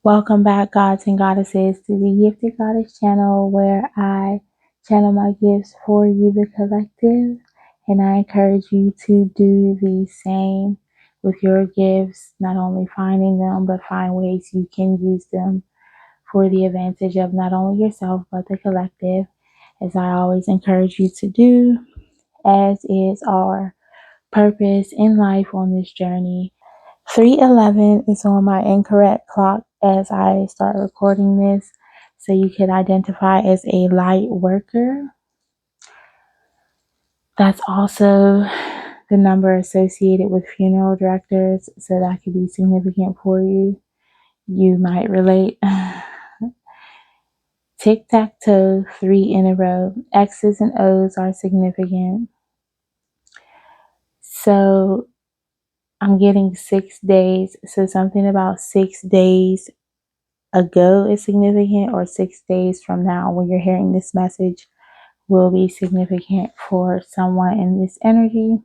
Welcome back, gods and goddesses, to the Gifted Goddess channel where I channel my gifts for you, the collective, and I encourage you to do the same with your gifts, not only finding them, but find ways you can use them for the advantage of not only yourself, but the collective, as I always encourage you to do, as is our purpose in life on this journey. 3:11 is on my incorrect clock as I start recording this, so you could identify as a light worker. That's also the number associated with funeral directors, so that could be significant for you. You might relate. Tic Tac Toe, 3 in a row. X's and O's are significant. So I'm getting 6 days. So something about 6 days ago is significant, or 6 days from now when you're hearing this message will be significant for someone in this energy.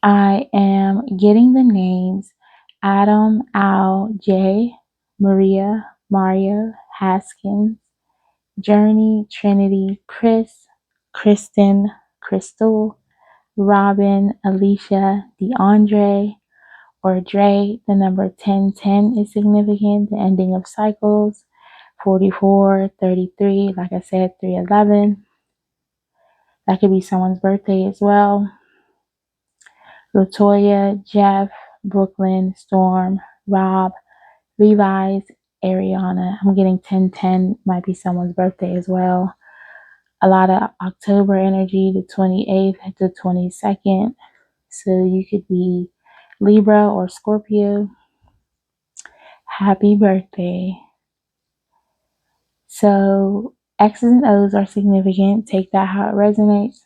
I am getting the names Adam, Al, Jay, Maria, Mario, Haskins, Journey, Trinity, Chris, Kristen, Crystal, Robin, Alicia, DeAndre, or Dre. The number 1010 is significant, the ending of cycles. 44, 33, like I said, 311. That could be someone's birthday as well. Latoya, Jeff, Brooklyn, Storm, Rob, Levi's, Ariana. I'm getting 1010, might be someone's birthday as well. A lot of October energy, the 28th to 22nd. So you could be Libra or Scorpio. Happy birthday. So X's and O's are significant. Take that how it resonates.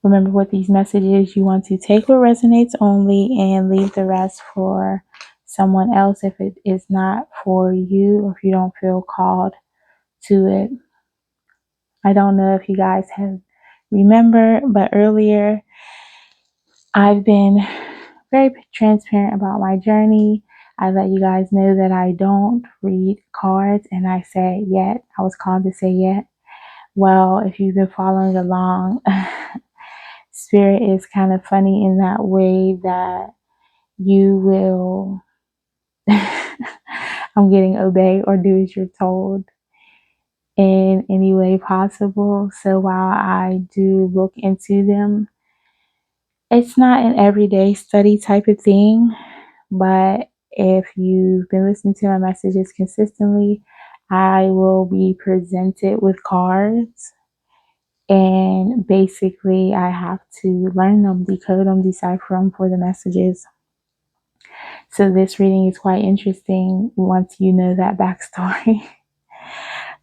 Remember, with these messages, you want to take what resonates only and leave the rest for someone else if it is not for you, or if you don't feel called to it. I don't know if you guys have remembered, but earlier I've been very transparent about my journey. I let you guys know that I don't read cards, and I said yet. I was called to say yet. Well, if you've been following along, Spirit is kind of funny in that way that you will, I'm getting obey or do as you're told in any way possible. So while I do look into them, it's not an everyday study type of thing, but if you've been listening to my messages consistently, I will be presented with cards, and basically I have to learn them, decode them, decipher them for the messages. So this reading is quite interesting once you know that backstory.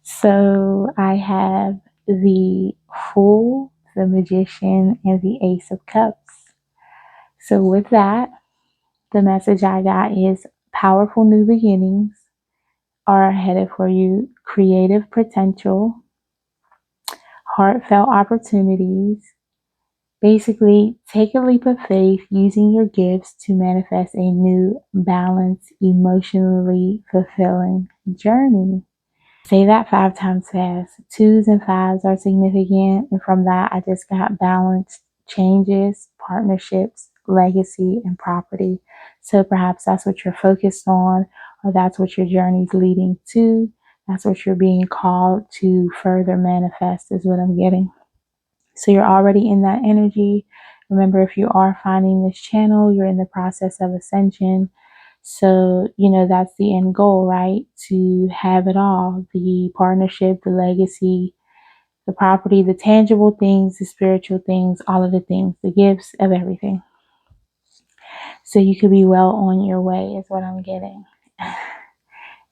So I have the Fool, the Magician, and the Ace of Cups. So with that, the message I got is powerful new beginnings are headed for you. Creative potential, heartfelt opportunities. Basically, take a leap of faith using your gifts to manifest a new, balanced, emotionally fulfilling journey. Say that 5 times fast. 2s and 5s are significant. And from that, I just got balanced changes, partnerships, legacy, and property. So perhaps that's what you're focused on, or that's what your journey's leading to. That's what you're being called to further manifest, is what I'm getting. So you're already in that energy. Remember, if you are finding this channel, you're in the process of ascension. So, that's the end goal, right? To have it all, the partnership, the legacy, the property, the tangible things, the spiritual things, all of the things, the gifts of everything. So you could be well on your way, is what I'm getting.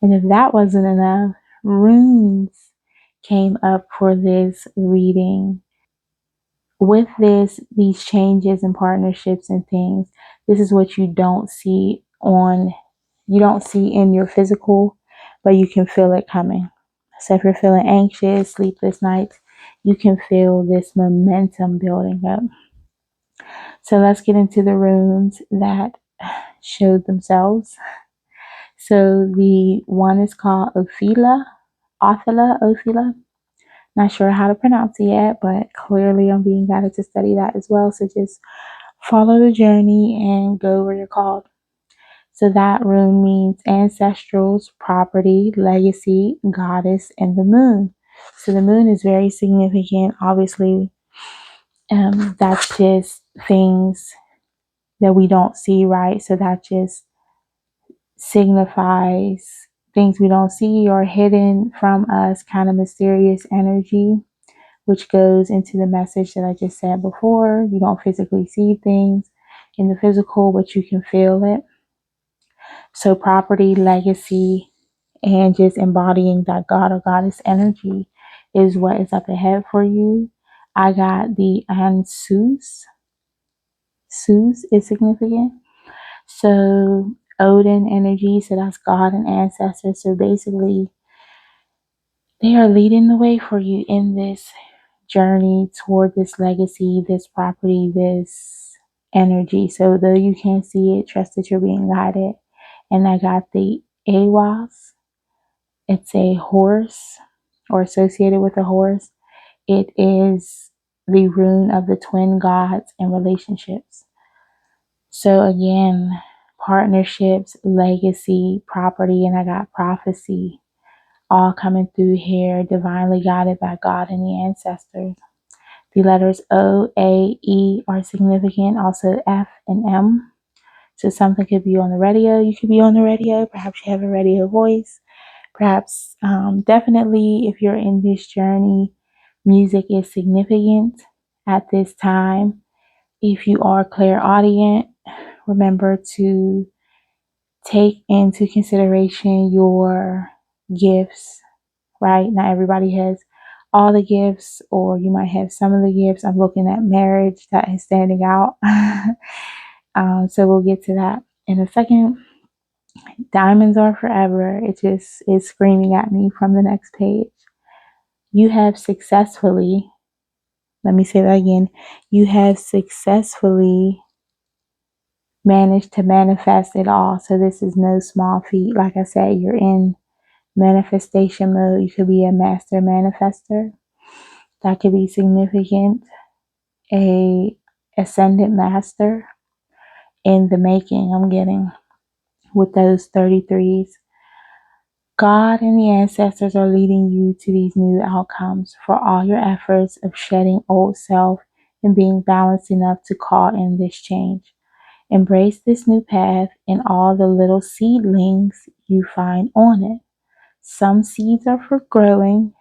And if that wasn't enough, runes came up for this reading. With these changes and partnerships and things, this is what you don't see in your physical, but you can feel it coming. So if you're feeling anxious, sleepless nights, you can feel this momentum building up. So let's get into the runes that showed themselves. So the one is called Ophila. Not sure how to pronounce it yet, but clearly I'm being guided to study that as well. So just follow the journey and go where you're called. So that rune means ancestrals, property, legacy, goddess, and the moon. So the moon is very significant. Obviously, that's just things that we don't see, right? So that just signifies things we don't see or hidden from us, kind of mysterious energy, which goes into the message that I just said before. You don't physically see things in the physical, but you can feel it. So property, legacy, and just embodying that God or goddess energy is what is up ahead for you. I got the Ansus. Sus is significant. So Odin energy, so that's God and ancestors. So basically, they are leading the way for you in this journey toward this legacy, this property, this energy. So though you can't see it, trust that you're being guided. And I got the Awas. It's a horse or associated with a horse. It is the rune of the twin gods and relationships. So again, partnerships, legacy, property, and I got prophecy all coming through here, divinely guided by God and the ancestors. The letters O, A, E are significant, also F and M. So something could be on the radio. You could be on the radio. Perhaps you have a radio voice. Perhaps, definitely, if you're in this journey, music is significant at this time. If you are clairaudient, remember to take into consideration your gifts, right? Not everybody has all the gifts, or you might have some of the gifts. I'm looking at marriage that is standing out. So we'll get to that in a second. Diamonds are forever. It just is screaming at me from the next page. You have successfully, let me say that again, you have successfully managed to manifest it all. So this is no small feat. Like I said, you're in manifestation mode. You could be a master manifester. That could be significant. A ascendant master in the making, I'm getting with those 33s. God and the ancestors are leading you to these new outcomes for all your efforts of shedding old self and being balanced enough to call in this change. Embrace this new path and all the little seedlings you find on it. Some seeds are for growing.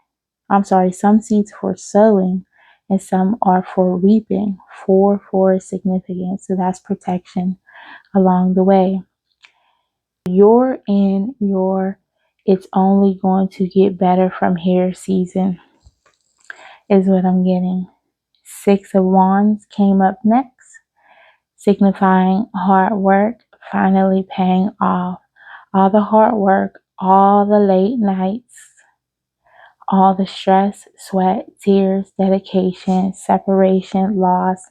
Some seeds for sowing, and some are for reaping. 4 is significant, so that's protection along the way. You're in your it's only going to get better from here season is what I'm getting. 6 of Wands came up next, signifying hard work finally paying off. All the hard work, all the late nights, all the stress, sweat, tears, dedication, separation, loss,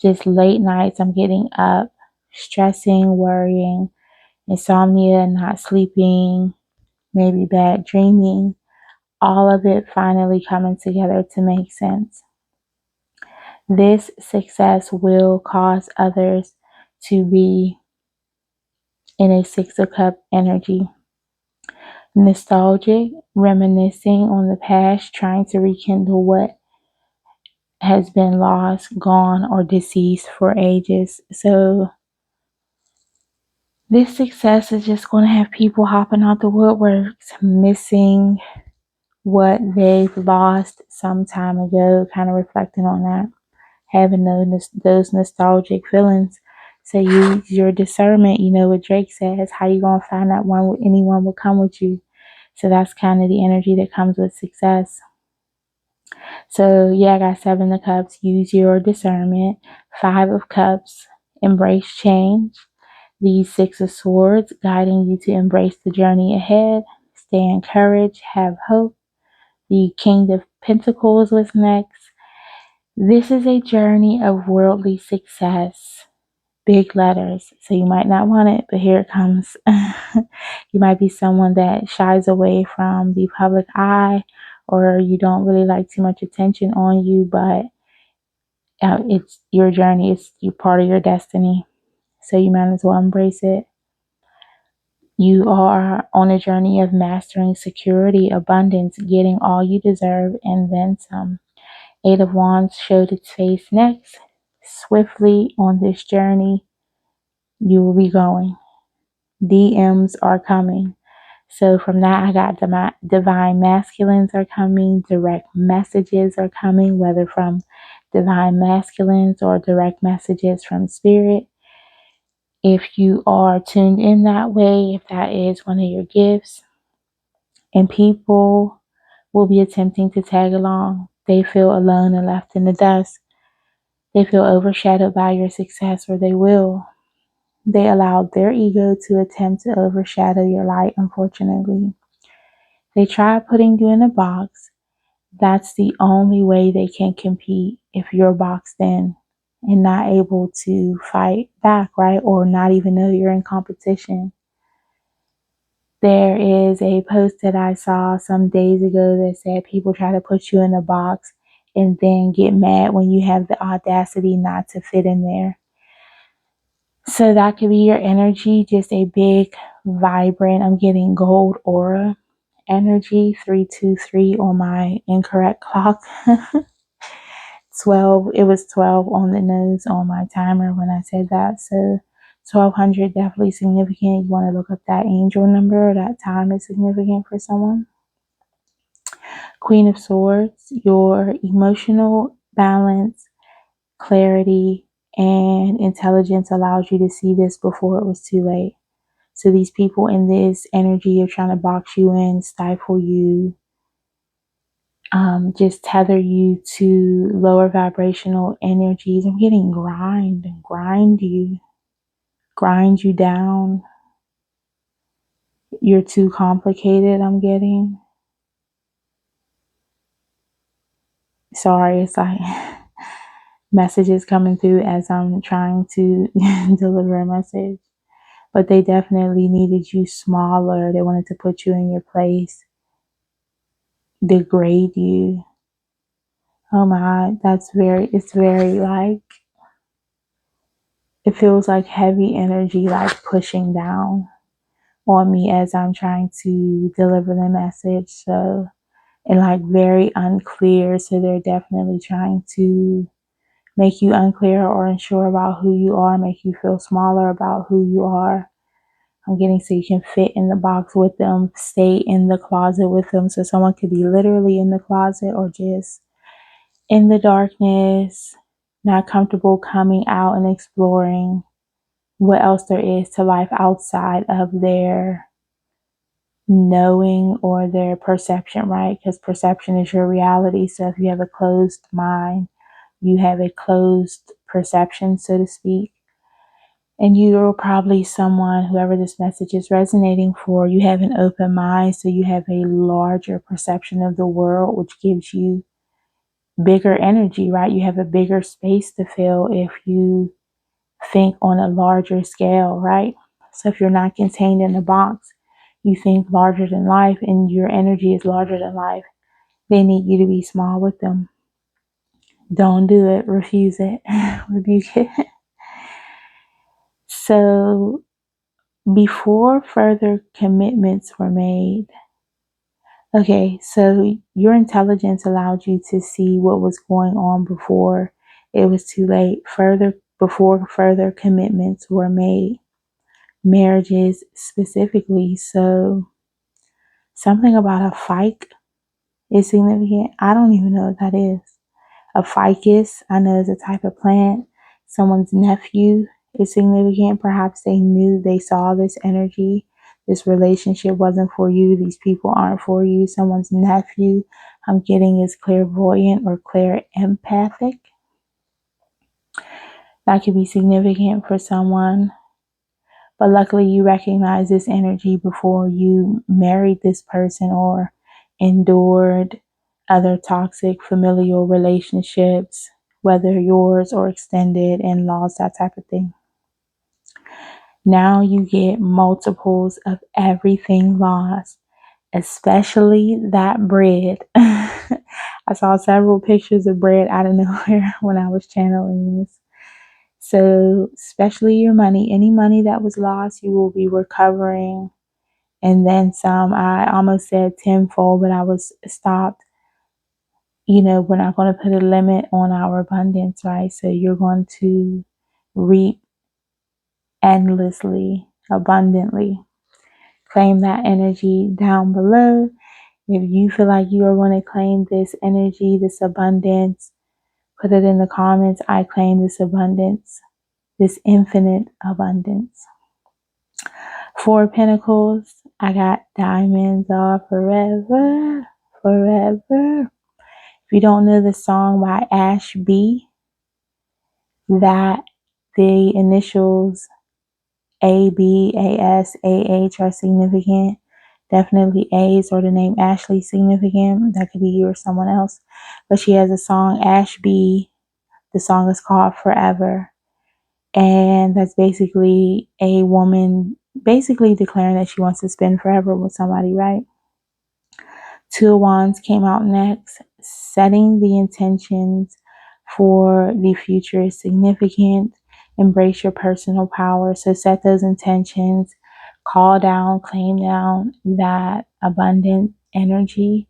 just late nights. I'm getting up, stressing, worrying, insomnia, not sleeping, maybe bad dreaming, all of it finally coming together to make sense. This success will cause others to be in a 6 of Cup energy. Nostalgic, reminiscing on the past, trying to rekindle what has been lost, gone, or deceased for ages. So this success is just going to have people hopping out the woodworks, missing what they've lost some time ago, kind of reflecting on that, having those nostalgic feelings. So use your discernment. You know what Drake says, how you going to find out anyone will come with you. So that's kind of the energy that comes with success. So yeah, I got 7 of Cups. Use your discernment. 5 of Cups. Embrace change. The 6 of Swords guiding you to embrace the journey ahead. Stay encouraged. Have hope. The King of Pentacles was next. This is a journey of worldly success. big letters. So you might not want it, but here it comes. You might be someone that shies away from the public eye, or you don't really like too much attention on you, but it's your journey. It's you part of your destiny. So you might as well embrace it. You are on a journey of mastering security, abundance, getting all you deserve, and then some. Eight of Wands showed its face next. Swiftly on this journey, you will be going. DMs are coming. So from that, I got divine masculines are coming, direct messages are coming, whether from divine masculines or direct messages from spirit. If you are tuned in that way, if that is one of your gifts, and people will be attempting to tag along, they feel alone and left in the dust. They feel overshadowed by your success, or they will. They allowed their ego to attempt to overshadow your light, unfortunately. They try putting you in a box. That's the only way they can compete if you're boxed in and not able to fight back, right? Or not even know you're in competition. There is a post that I saw some days ago that said people try to put you in a box and then get mad when you have the audacity not to fit in there. So that could be your energy, just a big, vibrant, I'm getting gold aura energy, 323 on my incorrect clock. 12, it was 12 on the nose on my timer when I said that. So 1200 definitely significant. You want to look up that angel number. That time is significant for someone. Queen of Swords, your emotional balance, clarity, and intelligence allows you to see this before it was too late. So these people in this energy are trying to box you in, stifle you, just tether you to lower vibrational energies. I'm getting grind you down. You're too complicated, I'm getting. Sorry, it's like messages coming through as I'm trying to deliver a message. But they definitely needed you smaller. They wanted to put you in your place, degrade you. Oh my God, it's very like, it feels like heavy energy, like pushing down on me as I'm trying to deliver the message. So, and like very unclear. So they're definitely trying to make you unclear or unsure about who you are, make you feel smaller about who you are. I'm getting so you can fit in the box with them, stay in the closet with them. So someone could be literally in the closet or just in the darkness, not comfortable coming out and exploring what else there is to life outside of their knowing or their perception, right? Because perception is your reality. So if you have a closed mind, you have a closed perception, so to speak. And you're probably someone, whoever this message is resonating for, you have an open mind, so you have a larger perception of the world, which gives you bigger energy, right? You have a bigger space to fill if you think on a larger scale, right? So if you're not contained in a box, you think larger than life and your energy is larger than life. They need you to be small with them. Don't do it. Refuse it. Rebuke it. So before further commitments were made, okay, so your intelligence allowed you to see what was going on before it was too late. Before further commitments were made, marriages specifically. So something about a fike is significant. I don't even know what that is. A ficus, I know, is a type of plant. Someone's nephew is significant. Perhaps they knew, they saw this energy. This relationship wasn't for you. These people aren't for you. Someone's nephew, I'm getting, is clairvoyant or empathic. That could be significant for someone. But luckily you recognize this energy before you married this person or endured other toxic familial relationships, whether yours or extended, in-laws, that type of thing. Now you get multiples of everything lost, especially that bread. I saw several pictures of bread out of nowhere when I was channeling this. So, especially your money, any money that was lost, you will be recovering and then some. I almost said tenfold, but I was stopped. We're not going to put a limit on our abundance, right? So, you're going to reap endlessly, abundantly. Claim that energy down below. If you feel like you are going to claim this energy, this abundance, put it in the comments. I claim this abundance, this infinite abundance. Four Pentacles. I got diamonds are forever, forever. If you don't know the song by Ash B, that the initials A, B, A, S, A, H are significant. Definitely A's or the name Ashley significant. That could be you or someone else. But she has a song, Ash B. The song is called Forever. And that's basically a woman basically declaring that she wants to spend forever with somebody, right? Two of Wands came out next. Setting the intentions for the future is significant. Embrace your personal power. So set those intentions. Call down, claim down that abundant energy.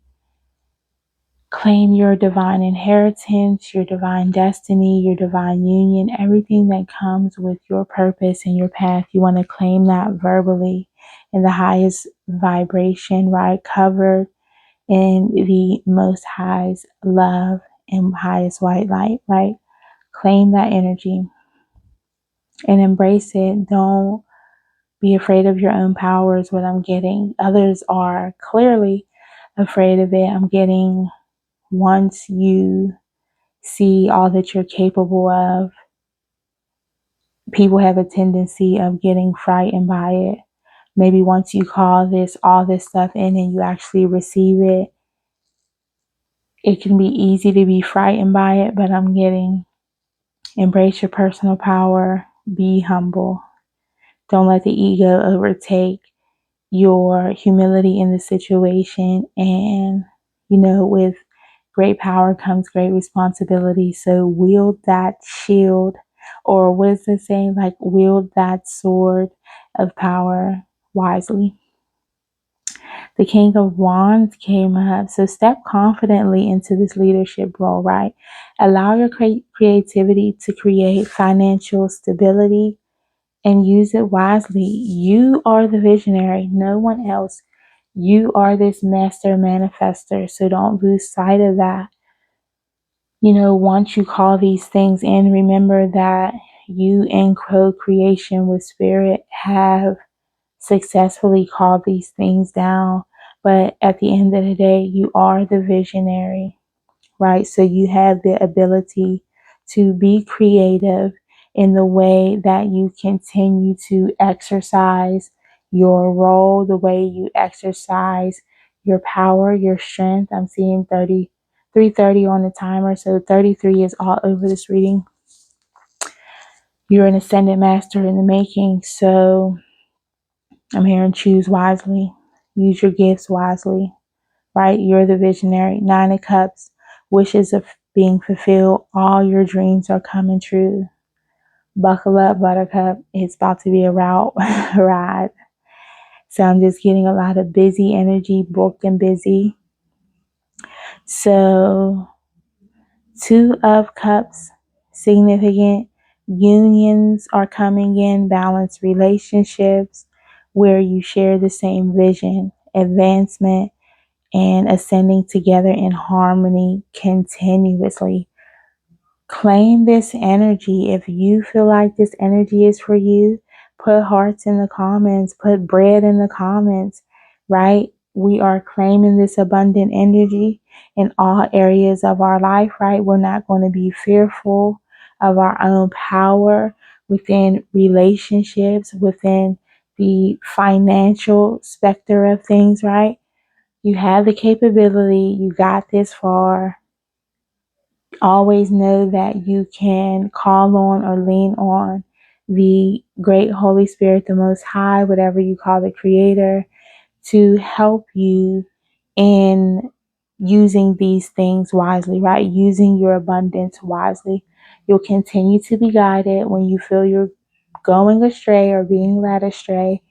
Claim your divine inheritance, your divine destiny, your divine union, everything that comes with your purpose and your path. You want to claim that verbally in the highest vibration, right? Covered in the most highest love and highest white light, right? Claim that energy and embrace it. Don't be afraid of your own power is what I'm getting. Others are clearly afraid of it. I'm getting once you see all that you're capable of, people have a tendency of getting frightened by it. Maybe once you call all this stuff in and you actually receive it, it can be easy to be frightened by it, but I'm getting embrace your personal power, be humble. Don't let the ego overtake your humility in the situation. And, with great power comes great responsibility. So wield that shield, or what is the saying? Like, wield that sword of power wisely. The King of Wands came up. So step confidently into this leadership role, right? Allow your creativity to create financial stability and use it wisely. You are the visionary, no one else. You are this master manifester. So don't lose sight of that. Once you call these things in, remember that you in co-creation with spirit have successfully called these things down. But at the end of the day, you are the visionary, right? So you have the ability to be creative in the way that you continue to exercise your role, the way you exercise your power, your strength. I'm seeing 3:30 on the timer, so 33 is all over this reading. You're an ascended master in the making, so I'm hearing choose wisely. Use your gifts wisely, right? You're the visionary. 9 of Cups, wishes of being fulfilled. All your dreams are coming true. Buckle up, Buttercup. It's about to be a route ride. So I'm just getting a lot of busy energy, booked and busy. So 2 of Cups, significant. Unions are coming in, balanced relationships where you share the same vision, advancement, and ascending together in harmony continuously. Claim this energy. If you feel like this energy is for you, put hearts in the comments, put bread in the comments, right? We are claiming this abundant energy in all areas of our life, right? We're not going to be fearful of our own power within relationships, within the financial specter of things, right? You have the capability. You got this far. Always know that you can call on or lean on the great Holy Spirit, the Most High, whatever you call the Creator, to help you in using these things wisely, right? Using your abundance wisely. You'll continue to be guided when you feel you're going astray or being led astray.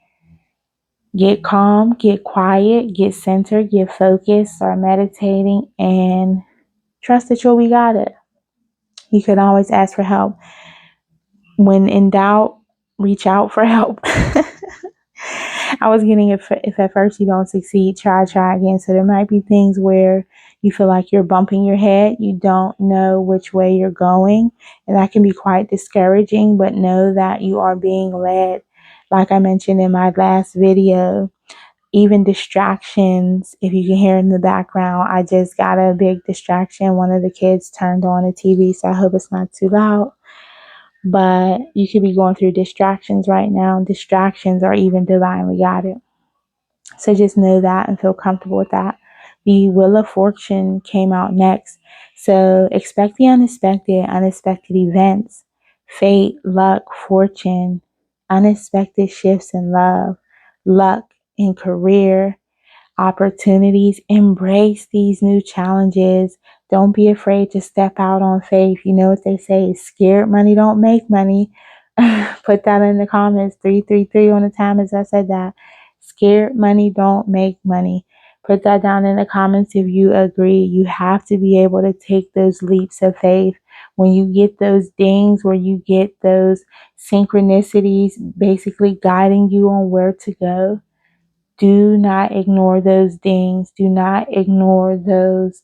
Get calm, get quiet, get centered, get focused, start meditating, and trust that you'll be guided. You can always ask for help. When in doubt, reach out for help. I was getting if at first you don't succeed, try again. So there might be things where you feel like you're bumping your head. You don't know which way you're going. And that can be quite discouraging, but know that you are being led. Like I mentioned in my last video, even distractions, if you can hear in the background, I just got a big distraction. One of the kids turned on the TV, so I hope it's not too loud. But you could be going through distractions right now. Distractions are even divinely guided. So just know that and feel comfortable with that. The Wheel of Fortune came out next. So expect the unexpected events, fate, luck, fortune, unexpected shifts in love, luck in career, opportunities. Embrace these new challenges. Don't be afraid to step out on faith. You know what they say, scared money don't make money. Put that in the comments. 333 on the time as I said that. Scared money don't make money. Put that down in the comments if you agree. You have to be able to take those leaps of faith. When you get those dings, where you get those synchronicities basically guiding you on where to go, do not ignore those dings. Do not ignore those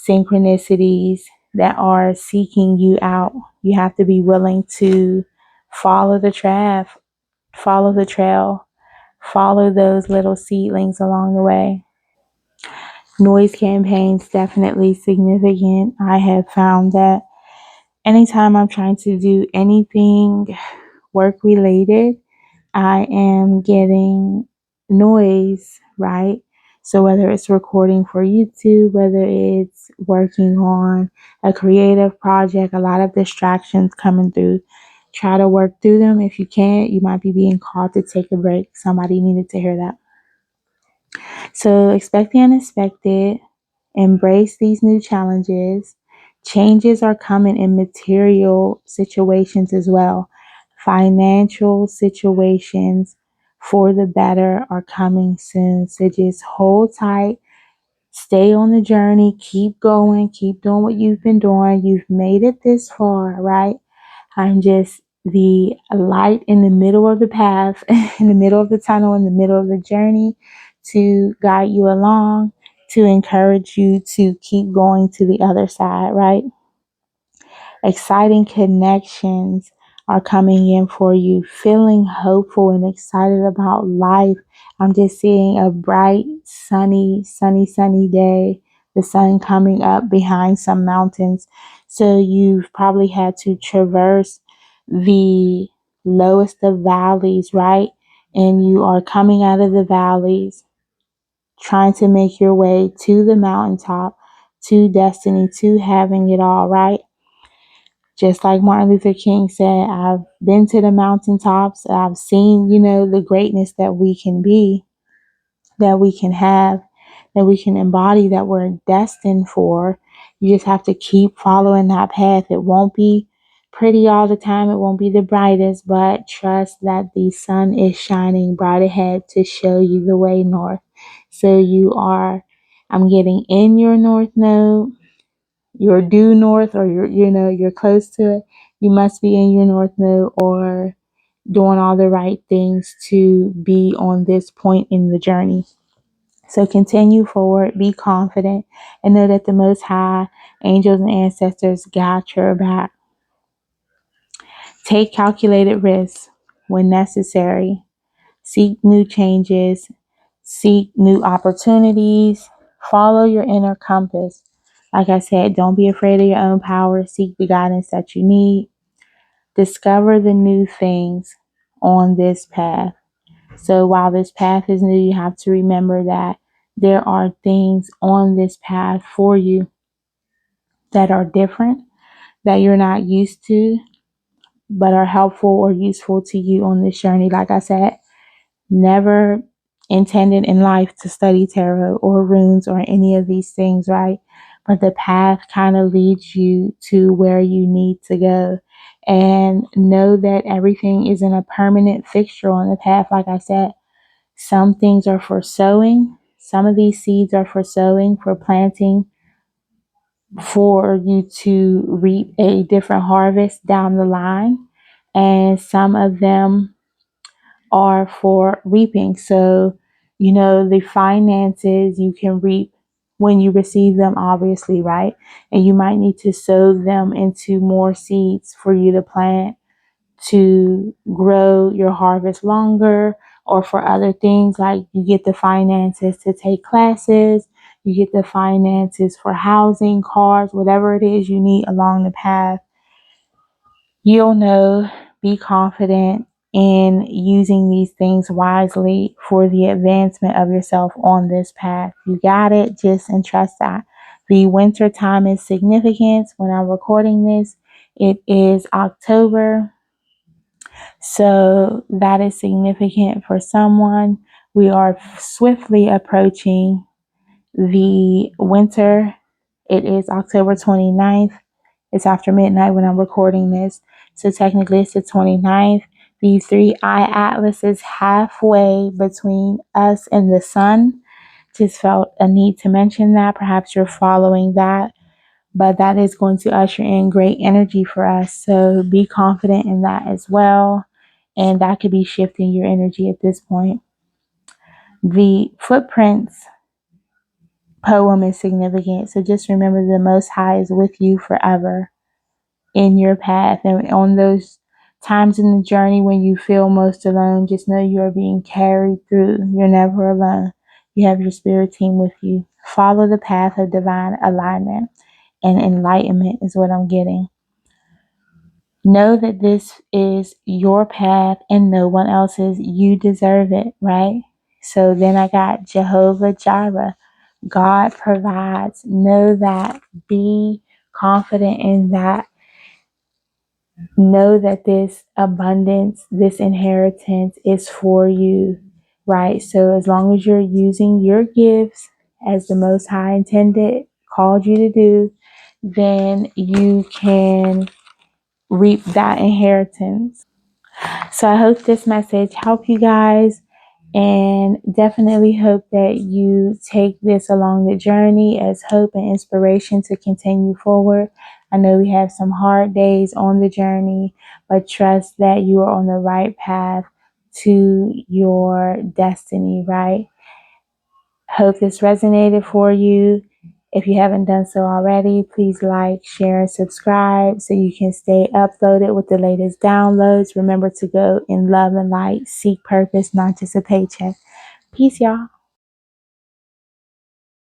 synchronicities that are seeking you out. You have to be willing to follow the trail, follow those little seedlings along the way. Noise campaigns, definitely significant. I have found that anytime I'm trying to do anything work related, I am getting noise, right? So whether it's recording for YouTube, whether it's working on a creative project, a lot of distractions coming through. Try to work through them. If you can't, you might be being called to take a break. Somebody needed to hear that. So expect the unexpected. Embrace these new challenges. Changes are coming in material situations as well. Financial situations for the better are coming soon. So just hold tight. Stay on the journey. Keep going. Keep doing what you've been doing. You've made it this far, right? I'm just the light in the middle of the path, in the middle of the tunnel, in the middle of the journey to guide you along, to encourage you to keep going to the other side, right? Exciting connections are coming in for you, feeling hopeful and excited about life. I'm just seeing a bright, sunny day, the sun coming up behind some mountains. So you've probably had to traverse the lowest of valleys, right? And you are coming out of the valleys, trying to make your way to the mountaintop, to destiny, to having it all, right? Just like Martin Luther King said, I've been to the mountaintops. I've seen, the greatness that we can be, that we can have, that we can embody, that we're destined for. You just have to keep following that path. It won't be pretty all the time. It won't be the brightest, but trust that the sun is shining bright ahead to show you the way north. So I'm getting in your north node, you're due north, or you're close to it. You must be in your north node or doing all the right things to be on this point in the journey. So continue forward, be confident, and know that the Most High, angels, and ancestors got your back. Take calculated risks when necessary. Seek new changes. Seek new opportunities. Follow your inner compass. Like I said, don't be afraid of your own power. Seek the guidance that you need. Discover the new things on this path. So while this path is new, you have to remember that there are things on this path for you that are different, that you're not used to, but are helpful or useful to you on this journey. Like I said, never intended in life to study tarot or runes or any of these things, right? But the path kind of leads you to where you need to go. And know that everything isn't a permanent fixture on the path. Like I said, some things are for sowing. Some of these seeds are for sowing, for planting, for you to reap a different harvest down the line. And some of them are for reaping. So, the finances you can reap when you receive them, obviously, right? And you might need to sow them into more seeds for you to plant to grow your harvest longer, or for other things like you get the finances to take classes, you get the finances for housing, cars, whatever it is you need along the path. You'll know, be confident in using these things wisely for the advancement of yourself on this path. You got it. Just entrust that. The winter time is significant when I'm recording this. It is October. So that is significant for someone. We are swiftly approaching the winter. It is October 29th. It's after midnight when I'm recording this. So technically it's the 29th. The three eye atlas is halfway between us and the sun. Just felt a need to mention that. Perhaps you're following that. But that is going to usher in great energy for us. So be confident in that as well. And that could be shifting your energy at this point. The footprints poem is significant. So just remember the Most High is with you forever in your path. And on those times in the journey when you feel most alone, just know you are being carried through. You're never alone. You have your spirit team with you. Follow the path of divine alignment and enlightenment is what I'm getting. Know that this is your path and no one else's. You deserve it, right? So then I got Jehovah Jireh. God provides. Know that. Be confident in that. Know that this abundance, this inheritance is for you, right? So as long as you're using your gifts as the Most High intended, called you to do, then you can reap that inheritance. So I hope this message helped you guys, and definitely hope that you take this along the journey as hope and inspiration to continue forward. I know we have some hard days on the journey, but trust that you are on the right path to your destiny, right? Hope this resonated for you. If you haven't done so already, please like, share, and subscribe so you can stay uploaded with the latest downloads. Remember to go in love and light, seek purpose, not just a paycheck. Peace, y'all.